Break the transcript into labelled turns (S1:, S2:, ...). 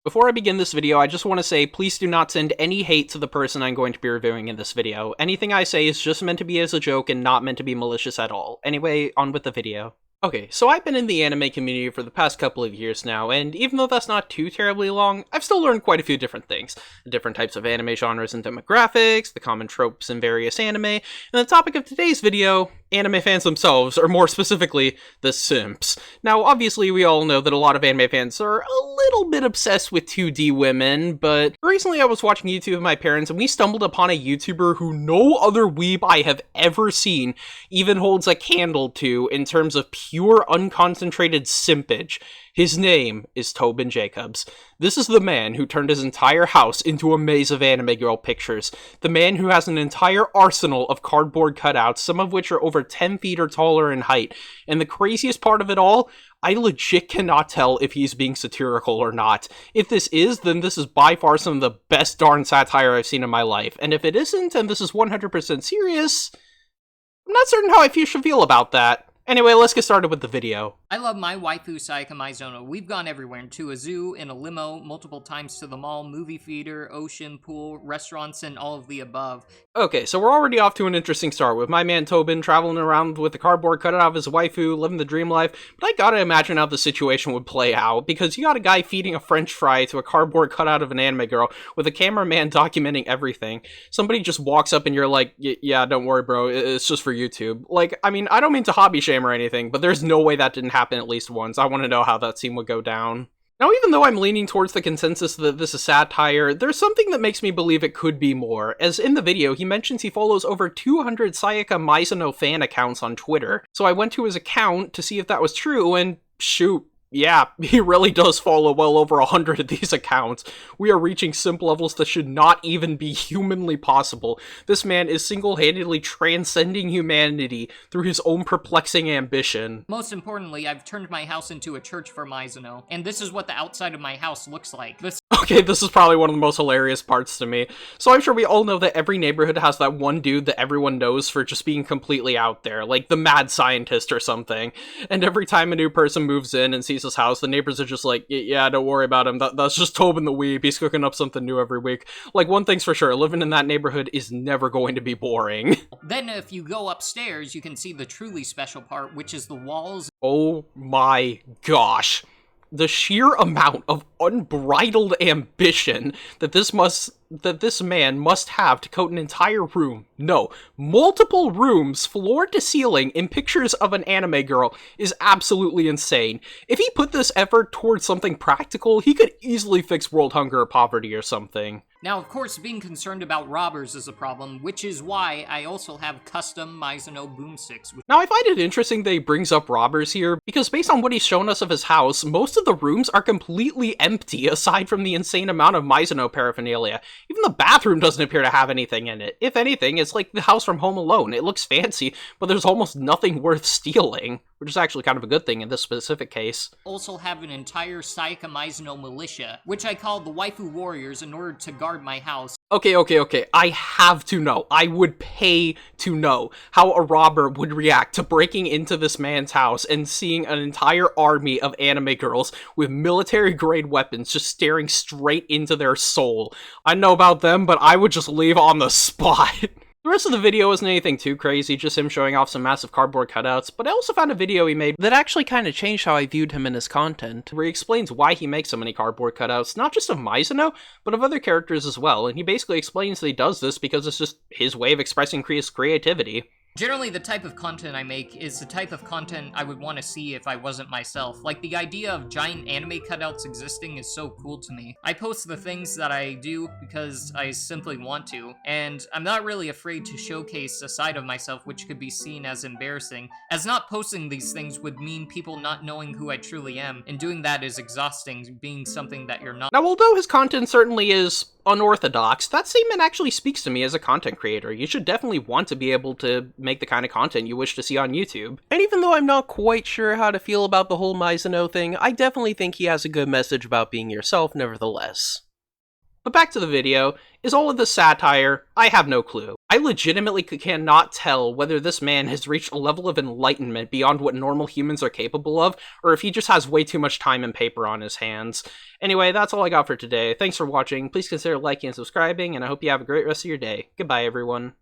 S1: Before I begin this video, I just want to say please do not send any hate to the person I'm going to be reviewing in this video. Anything I say is just meant to be as a joke and not meant to be malicious at all. Anyway, on with the video. Okay, so I've been in the anime community for the past couple of years now, and even though that's not too terribly long, I've still learned quite a few different things. The different types of anime genres and demographics, the common tropes in various anime, and the topic of today's video, anime fans themselves, or more specifically, the simps. Now, obviously, we all know that a lot of anime fans are a little bit obsessed with 2D women, but recently I was watching YouTube with my parents, and we stumbled upon a YouTuber who no other weeb I have ever seen even holds a candle to in terms of pure unconcentrated simpage. His name is Tobin Jacobs. This is the man who turned his entire house into a maze of anime girl pictures. The man who has an entire arsenal of cardboard cutouts, some of which are over 10 feet or taller in height. And the craziest part of it all, I legit cannot tell if he's being satirical or not. If this is, then this is by far some of the best darn satire I've seen in my life. And if it isn't, and this is 100% serious, I'm not certain how I should feel about that. Anyway, let's get started with the video.
S2: I love my waifu Sayaka Maizono. We've gone everywhere, to a zoo, in a limo, multiple times to the mall, movie theater, ocean, pool, restaurants, and all of the above.
S1: Okay, so we're already off to an interesting start with my man Tobin traveling around with a cardboard cutout of his waifu, living the dream life, but I gotta imagine how the situation would play out, because you got a guy feeding a french fry to a cardboard cutout of an anime girl, with a cameraman documenting everything. Somebody just walks up and you're like, yeah, don't worry bro, it's just for YouTube. Like, I mean, I don't mean to hobby shame or anything, but there's no way that didn't happen at least once. I want to know how that scene would go down. Now, even though I'm leaning towards the consensus that this is satire, there's something that makes me believe it could be more, as in the video, he mentions he follows over 200 Sayaka Maizono fan accounts on Twitter. So I went to his account to see if that was true, and shoot, yeah, he really does follow well over 100 of these accounts. We are reaching simp levels that should not even be humanly possible. This man is single-handedly transcending humanity through his own perplexing ambition.
S2: Most importantly, I've turned my house into a church for Maizono, and this is what the outside of my house looks like.
S1: Okay, this is probably one of the most hilarious parts to me. So I'm sure we all know that every neighborhood has that one dude that everyone knows for just being completely out there, like the mad scientist or something. And every time a new person moves in and sees his house, the neighbors are just like, yeah, don't worry about him, that's just Tobin the Weeb, he's cooking up something new every week. Like, one thing's for sure, living in that neighborhood is never going to be boring.
S2: Then if you go upstairs, you can see the truly special part, which is the walls.
S1: Oh my gosh. The sheer amount of unbridled ambition that this man must have to coat an entire room, no, multiple rooms, floor to ceiling, in pictures of an anime girl is absolutely insane. If he put this effort towards something practical, he could easily fix world hunger or poverty or something.
S2: Now, of course, being concerned about robbers is a problem, which is why I also have custom Maizono boomsticks.
S1: Now, I find it interesting that he brings up robbers here, because based on what he's shown us of his house, most of the rooms are completely empty aside from the insane amount of Maizono paraphernalia. Even the bathroom doesn't appear to have anything in it. If anything, it's like the house from Home Alone. It looks fancy, but there's almost nothing worth stealing, which is actually kind of a good thing in this specific case.
S2: Also have an entire Sayaka Maizono militia, which I call the Waifu Warriors in order to guard my house.
S1: Okay, I have to know. I would pay to know how a robber would react to breaking into this man's house and seeing an entire army of anime girls with military-grade weapons just staring straight into their soul. I know about them, but I would just leave on the spot. The rest of the video isn't anything too crazy, just him showing off some massive cardboard cutouts, but I also found a video he made that actually kind of changed how I viewed him and his content, where he explains why he makes so many cardboard cutouts, not just of Maizono, but of other characters as well, and he basically explains that he does this because it's just his way of expressing his creativity.
S2: Generally, the type of content I make is the type of content I would want to see if I wasn't myself. Like, the idea of giant anime cutouts existing is so cool to me. I post the things that I do because I simply want to, and I'm not really afraid to showcase a side of myself which could be seen as embarrassing, as not posting these things would mean people not knowing who I truly am, and doing that is exhausting, being something that you're not.
S1: Now, although his content certainly is unorthodox, that statement actually speaks to me as a content creator. You should definitely want to be able to make the kind of content you wish to see on YouTube. And even though I'm not quite sure how to feel about the whole Maizono thing, I definitely think he has a good message about being yourself nevertheless. But back to the video, is all of this satire? I have no clue. I legitimately cannot tell whether this man has reached a level of enlightenment beyond what normal humans are capable of, or if he just has way too much time and paper on his hands. Anyway, that's all I got for today. Thanks for watching. Please consider liking and subscribing, and I hope you have a great rest of your day. Goodbye, everyone.